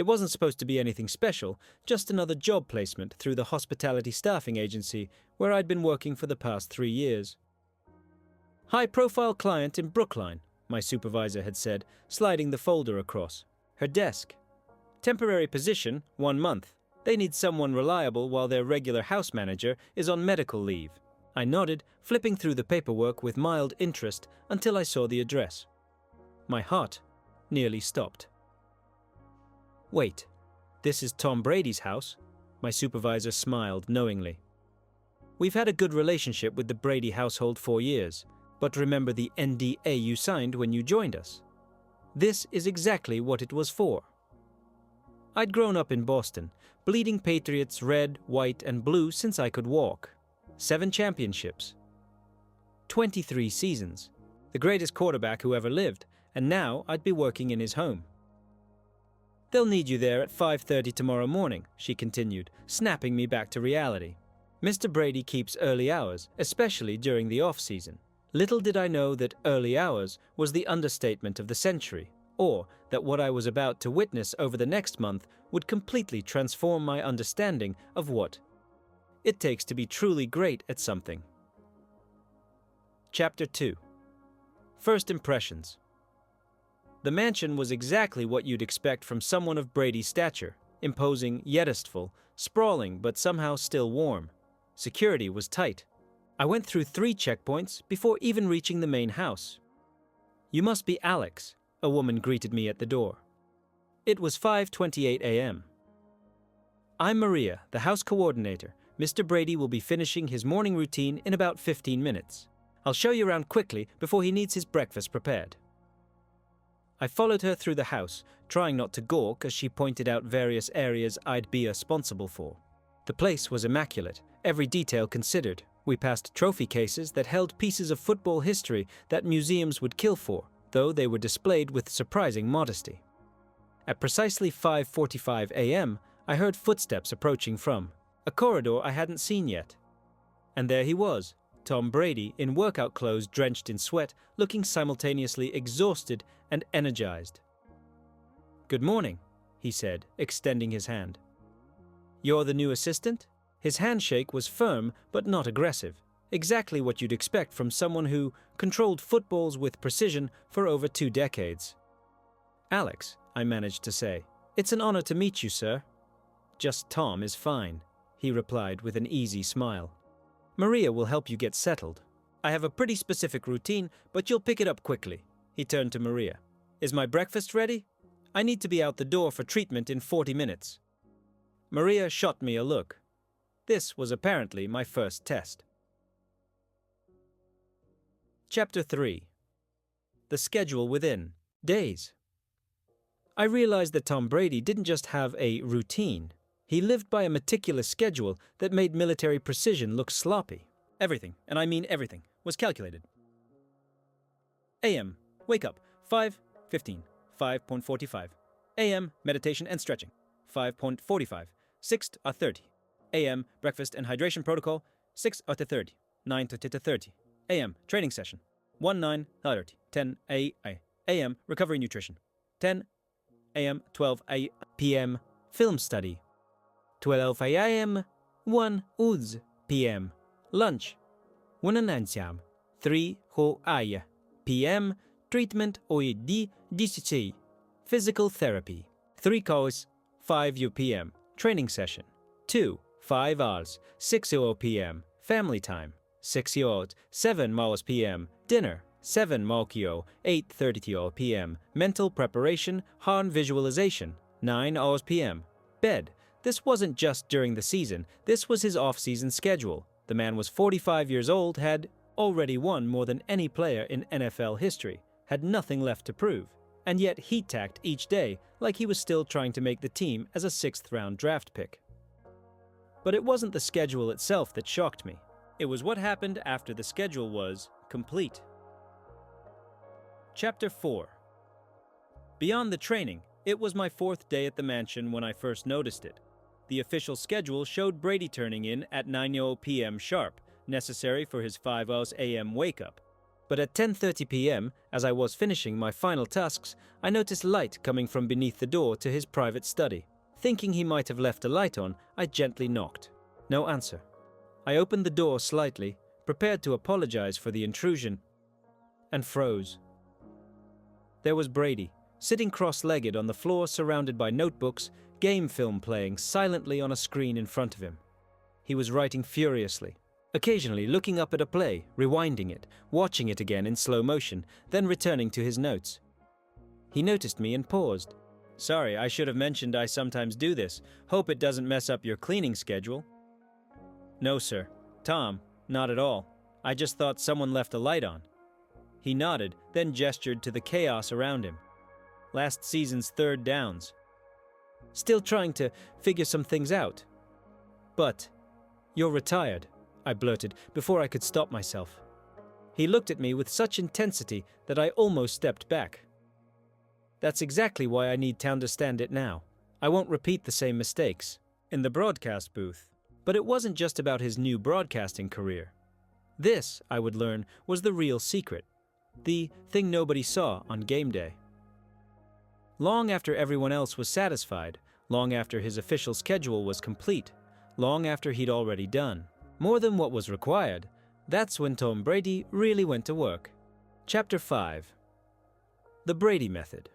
It wasn't supposed to be anything special, just another job placement through the hospitality staffing agency where I'd been working for the past 3 years. High-profile client in Brookline, my supervisor had said, sliding the folder across. Her desk. Temporary position, 1 month. They need someone reliable while their regular house manager is on medical leave. I nodded, flipping through the paperwork with mild interest until I saw the address. My heart nearly stopped. Wait, this is Tom Brady's house? My supervisor smiled knowingly. We've had a good relationship with the Brady household for years, but remember the NDA you signed when you joined us? This is exactly what it was for. I'd grown up in Boston, bleeding Patriots red, white, and blue since I could walk. 7 championships. 23 seasons. The greatest quarterback who ever lived, and now I'd be working in his home. They'll need you there at 5:30 tomorrow morning, she continued, snapping me back to reality. Mr. Brady keeps early hours, especially during the off-season. Little did I know that early hours was the understatement of the century, or that what I was about to witness over the next month would completely transform my understanding of what it takes to be truly great at something. Chapter 2. First Impressions. The mansion was exactly what you'd expect from someone of Brady's stature, imposing yet restful, sprawling but somehow still warm. Security was tight. I went through 3 checkpoints before even reaching the main house. "You must be Alex," a woman greeted me at the door. It was 5:28 a.m. "I'm Maria, the house coordinator. Mr. Brady will be finishing his morning routine in about 15 minutes. I'll show you around quickly before he needs his breakfast prepared." I followed her through the house, trying not to gawk as she pointed out various areas I'd be responsible for. The place was immaculate, every detail considered. We passed trophy cases that held pieces of football history that museums would kill for, though they were displayed with surprising modesty. At precisely 5:45 a.m., I heard footsteps approaching from a corridor I hadn't seen yet. And there he was, Tom Brady, in workout clothes drenched in sweat, looking simultaneously exhausted and energized. "Good morning," he said, extending his hand. "You're the new assistant?" His handshake was firm but not aggressive, exactly what you'd expect from someone who controlled footballs with precision for over 2 decades. "Alex," I managed to say. "It's an honor to meet you, sir." "Just Tom is fine," he replied with an easy smile. "Maria will help you get settled. I have a pretty specific routine, but you'll pick it up quickly." He turned to Maria. "Is my breakfast ready? I need to be out the door for treatment in 40 minutes. Maria shot me a look. This was apparently my first test. Chapter 3. The schedule within days. I realized that Tom Brady didn't just have a routine. He lived by a meticulous schedule that made military precision look sloppy. Everything, and I mean everything, was calculated. AM. Wake up. 5:15. 5:45. AM. Meditation and stretching. 5:45. 6:30. AM. Breakfast and hydration protocol. 6:30. 9:30. AM. Training session. 19:30. 10 AM. Recovery nutrition. 10 AM. 12 PM. Film study. 12 AM. 1 PM. Lunch. 1 3 PM. Treatment DCC. Physical therapy. 3 hours. 5 PM. Training session. 2 5 hours. 6 PM. Family time. 6 hours. 7 PM. Dinner. 7 8:30 PM. Mental preparation. Harm visualization. 9 hours PM. Bed. This wasn't just during the season. This was his off-season schedule. The man was 45 years old, had already won more than any player in NFL history, had nothing left to prove, and yet he tacked each day like he was still trying to make the team as a 6th-round draft pick. But it wasn't the schedule itself that shocked me. It was what happened after the schedule was complete. Chapter 4. Beyond the training, it was my 4th day at the mansion when I first noticed it. The official schedule showed Brady turning in at 9 PM sharp, necessary for his 5 AM wake-up. But at 10:30 p.m., as I was finishing my final tasks, I noticed light coming from beneath the door to his private study. Thinking he might have left a light on, I gently knocked. No answer. I opened the door slightly, prepared to apologize for the intrusion, and froze. There was Brady, sitting cross-legged on the floor surrounded by notebooks, game film playing silently on a screen in front of him. He was writing furiously, occasionally looking up at a play, rewinding it, watching it again in slow motion, then returning to his notes. He noticed me and paused. "Sorry, I should have mentioned I sometimes do this. Hope it doesn't mess up your cleaning schedule." "No, sir. Tom, not at all. I just thought someone left a light on." He nodded, then gestured to the chaos around him. "Last season's third downs. Still trying to figure some things out." "But you're retired," I blurted before I could stop myself. He looked at me with such intensity that I almost stepped back. "That's exactly why I need to understand it now. I won't repeat the same mistakes." In the broadcast booth. But it wasn't just about his new broadcasting career. This, I would learn, was the real secret. The thing nobody saw on game day. Long after everyone else was satisfied, long after his official schedule was complete, long after he'd already done more than what was required, that's when Tom Brady really went to work. Chapter 5. The Brady Method.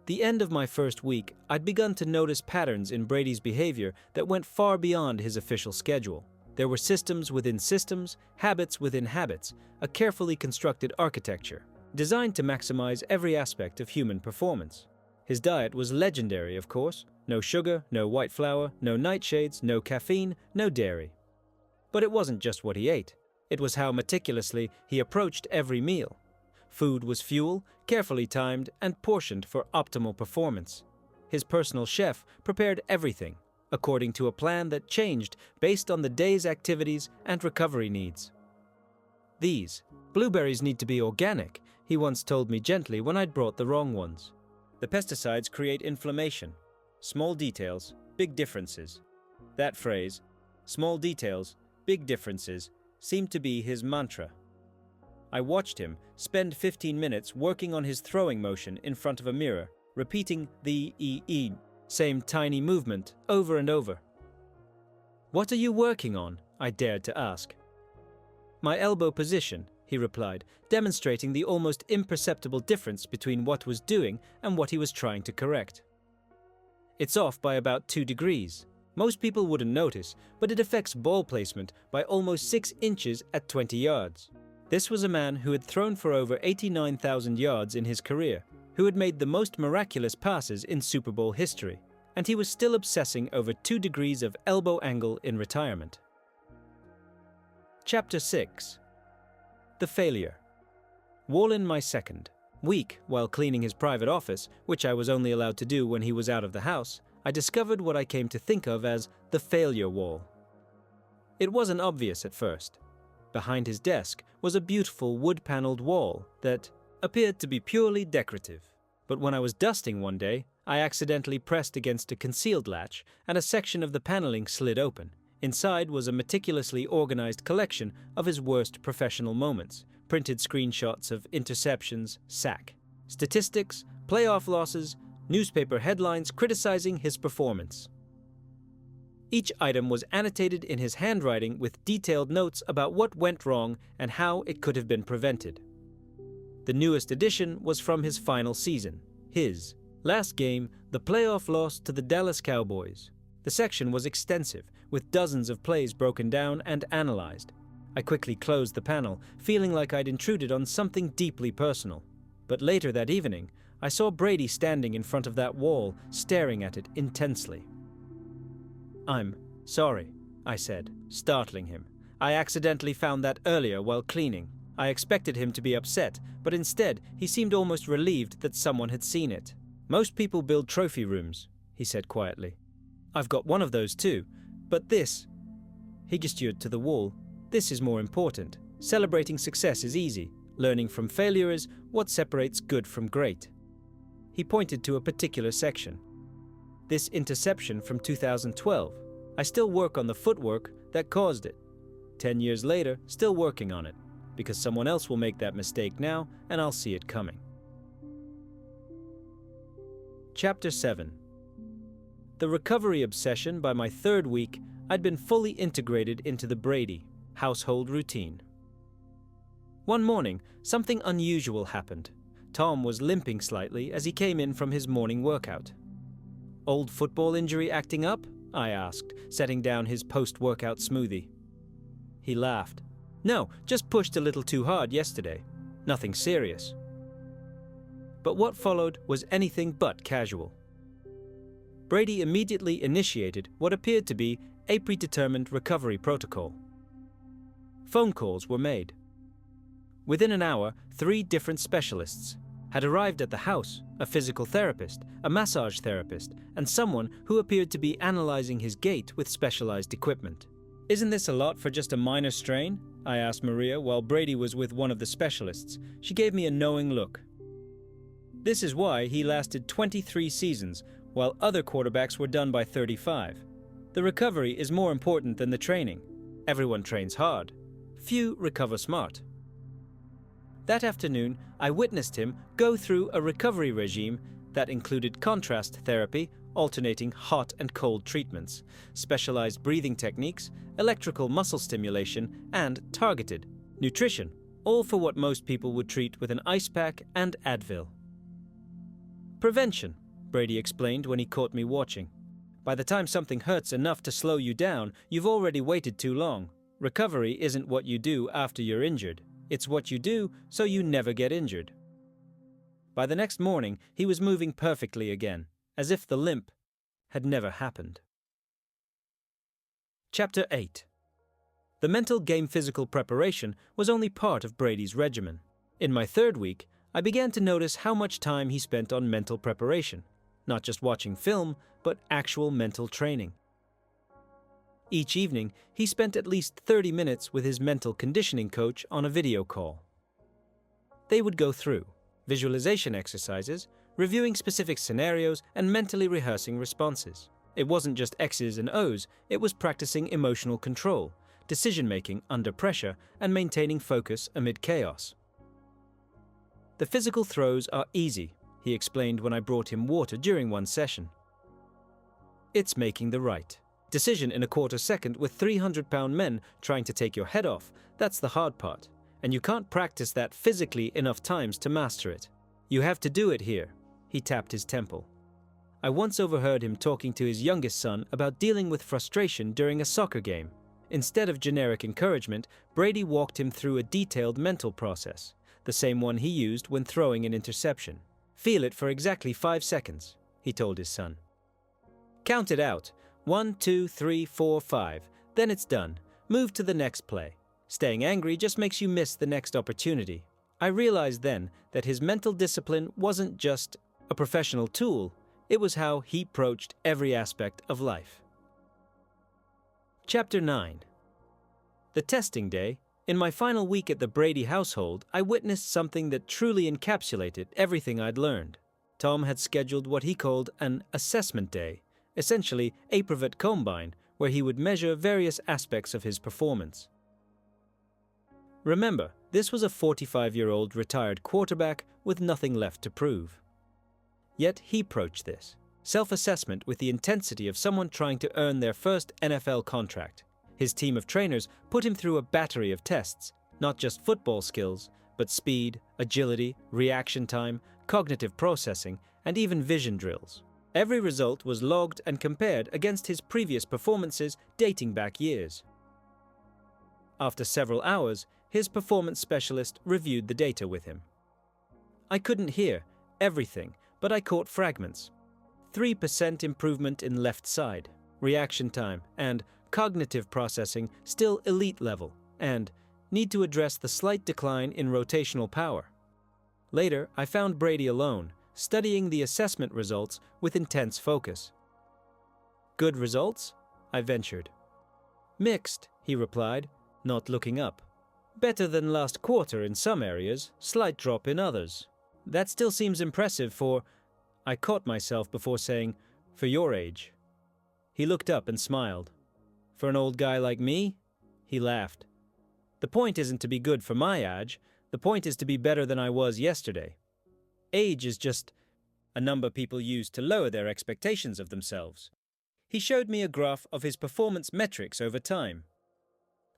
The end of my first week, I'd begun to notice patterns in Brady's behavior that went far beyond his official schedule. There were systems within systems, habits within habits, a carefully constructed architecture, designed to maximize every aspect of human performance. His diet was legendary, of course. No sugar, no white flour, no nightshades, no caffeine, no dairy. But it wasn't just what he ate. It was how meticulously he approached every meal. Food was fuel, carefully timed and portioned for optimal performance. His personal chef prepared everything, according to a plan that changed based on the day's activities and recovery needs. "These blueberries need to be organic," he once told me gently when I'd brought the wrong ones. "The pesticides create inflammation. Small details, big differences." That phrase, small details, big differences, seemed to be his mantra. I watched him spend 15 minutes working on his throwing motion in front of a mirror, repeating the same tiny movement over and over. "What are you working on?" I dared to ask. "My elbow position," he replied, demonstrating the almost imperceptible difference between what was doing and what he was trying to correct. "It's off by about 2 degrees. Most people wouldn't notice, but it affects ball placement by almost 6 inches at 20 yards. This was a man who had thrown for over 89,000 yards in his career, who had made the most miraculous passes in Super Bowl history, and he was still obsessing over 2 degrees of elbow angle in retirement. Chapter 6. The Failure. Wallin my second. Week, while cleaning his private office, which I was only allowed to do when he was out of the house, I discovered what I came to think of as the failure wall. It wasn't obvious at first. Behind his desk was a beautiful wood-paneled wall that appeared to be purely decorative. But when I was dusting one day, I accidentally pressed against a concealed latch and a section of the paneling slid open. Inside was a meticulously organized collection of his worst professional moments, printed screenshots of interceptions, sack, statistics, playoff losses, newspaper headlines criticizing his performance. Each item was annotated in his handwriting with detailed notes about what went wrong and how it could have been prevented. The newest edition was from his final season, his last game, the playoff loss to the Dallas Cowboys. The section was extensive, with dozens of plays broken down and analyzed. I quickly closed the panel, feeling like I'd intruded on something deeply personal. But later that evening, I saw Brady standing in front of that wall, staring at it intensely. "I'm sorry," I said, startling him. "I accidentally found that earlier while cleaning. I expected him to be upset, but instead he seemed almost relieved that someone had seen it." "Most people build trophy rooms," he said quietly. "I've got one of those too, but this..." He gestured to the wall. "This is more important. Celebrating success is easy. Learning from failure is what separates good from great." He pointed to a particular section. "This interception from 2012. I still work on the footwork that caused it. 10 years later, still working on it. because someone else will make that mistake now and I'll see it coming. Chapter 7. The recovery obsession. By my third week, I'd been fully integrated into the Brady household routine. One morning, something unusual happened. Tom was limping slightly as he came in from his morning workout. "Old football injury acting up?" I asked, setting down his post-workout smoothie. He laughed. "No, just pushed a little too hard yesterday. Nothing serious." But what followed was anything but casual. Brady immediately initiated what appeared to be a predetermined recovery protocol. Phone calls were made. Within an hour, 3 different specialists had arrived at the house: a physical therapist, a massage therapist, and someone who appeared to be analyzing his gait with specialized equipment. "Isn't this a lot for just a minor strain?" I asked Maria while Brady was with one of the specialists. She gave me a knowing look. This is why he lasted 23 seasons, while other quarterbacks were done by 35. The recovery is more important than the training. Everyone trains hard. Few recover smart. That afternoon, I witnessed him go through a recovery regime that included contrast therapy, alternating hot and cold treatments, specialized breathing techniques, electrical muscle stimulation, and targeted nutrition, all for what most people would treat with an ice pack and Advil. "Prevention," Brady explained when he caught me watching. "By the time something hurts enough to slow you down, you've already waited too long. Recovery isn't what you do after you're injured. It's what you do so you never get injured." By the next morning, he was moving perfectly again, as if the limp had never happened. Chapter 8. The mental game physical preparation was only part of Brady's regimen. In my third week, I began to notice how much time he spent on mental preparation, not just watching film, but actual mental training. Each evening, he spent at least 30 minutes with his mental conditioning coach on a video call. They would go through visualization exercises, reviewing specific scenarios, and mentally rehearsing responses. It wasn't just X's and O's, it was practicing emotional control, decision-making under pressure, and maintaining focus amid chaos. "The physical throws are easy," he explained when I brought him water during one session. "It's making the right decision in a quarter second with 300-pound men trying to take your head off. That's the hard part, and you can't practice that physically enough times to master it. You have to do it here." He tapped his temple. I once overheard him talking to his youngest son about dealing with frustration during a soccer game. Instead of generic encouragement, Brady walked him through a detailed mental process, the same one he used when throwing an interception. "Feel it for exactly 5 seconds, he told his son. "Count it out. 1, 2, 3, 4, 5. Then it's done. Move to the next play. Staying angry just makes you miss the next opportunity." I realized then that his mental discipline wasn't just a professional tool, it was how he approached every aspect of life. Chapter 9. The testing day. In my final week at the Brady household, I witnessed something that truly encapsulated everything I'd learned. Tom had scheduled what he called an assessment day, essentially a private combine, where he would measure various aspects of his performance. Remember, this was a 45-year-old retired quarterback with nothing left to prove. Yet he approached this self-assessment with the intensity of someone trying to earn their first NFL contract. His team of trainers put him through a battery of tests, not just football skills, but speed, agility, reaction time, cognitive processing, and even vision drills. Every result was logged and compared against his previous performances dating back years. After several hours, his performance specialist reviewed the data with him. I couldn't hear everything, but I caught fragments. 3% improvement in left side, reaction time, and cognitive processing still elite level, and need to address the slight decline in rotational power. Later, I found Brady alone, studying the assessment results with intense focus. "Good results?" I ventured. "Mixed," he replied, not looking up. "Better than last quarter in some areas, slight drop in others. That still seems impressive for—" I caught myself before saying, "for your age." He looked up and smiled. "For an old guy like me?" He laughed. The point isn't to be good for my age, the point is to be better than I was yesterday. Age is just a number people use to lower their expectations of themselves. He showed me a graph of his performance metrics over time.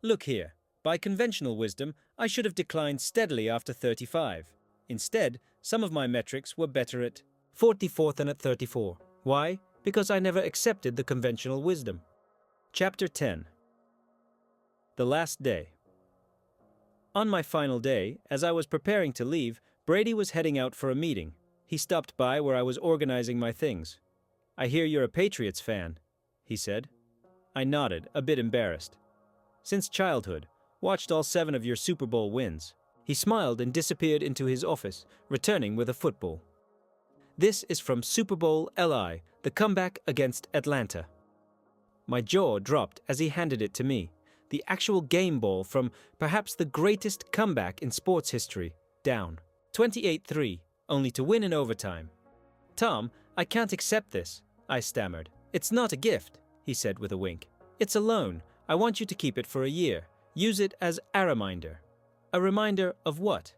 Look here, by conventional wisdom, I should have declined steadily after 35. Instead, some of my metrics were better at 44th than at 34. Why? Because I never accepted the conventional wisdom. Chapter 10. The Last Day. On my final day, as I was preparing to leave, Brady was heading out for a meeting. He stopped by where I was organizing my things. "I hear you're a Patriots fan," he said. I nodded, a bit embarrassed. "Since childhood. Watched all 7 of your Super Bowl wins." He smiled and disappeared into his office, returning with a football. "This is from Super Bowl LI, the comeback against Atlanta." My jaw dropped as he handed it to me. The actual game ball from perhaps the greatest comeback in sports history, down 28-3, only to win in overtime. "Tom, I can't accept this," I stammered. "It's not a gift," he said with a wink. "It's a loan. I want you to keep it for a year. Use it as a reminder." A reminder of what?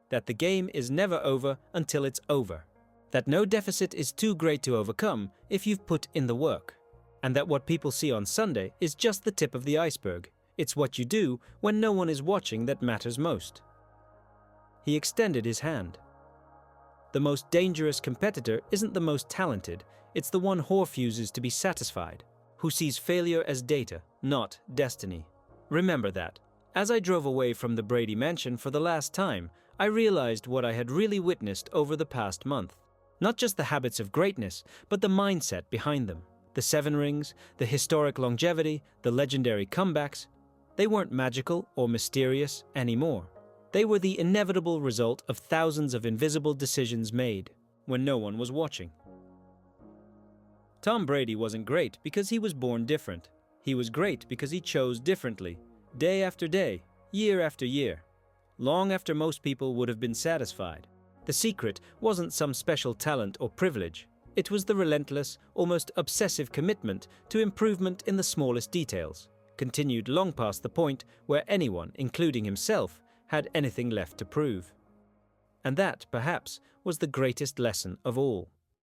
That the game is never over until it's over. That no deficit is too great to overcome if you've put in the work. And that what people see on Sunday is just the tip of the iceberg. It's what you do when no one is watching that matters most. He extended his hand. The most dangerous competitor isn't the most talented, it's the one who refuses to be satisfied, who sees failure as data, not destiny. Remember that. As I drove away from the Brady mansion for the last time, I realized what I had really witnessed over the past month. Not just the habits of greatness, but the mindset behind them. The 7 rings, the historic longevity, the legendary comebacks. They weren't magical or mysterious anymore. They were the inevitable result of thousands of invisible decisions made when no one was watching. Tom Brady wasn't great because he was born different. He was great because he chose differently, day after day, year after year, long after most people would have been satisfied. The secret wasn't some special talent or privilege. It was the relentless, almost obsessive commitment to improvement in the smallest details, continued long past the point where anyone, including himself, had anything left to prove. And that, perhaps, was the greatest lesson of all.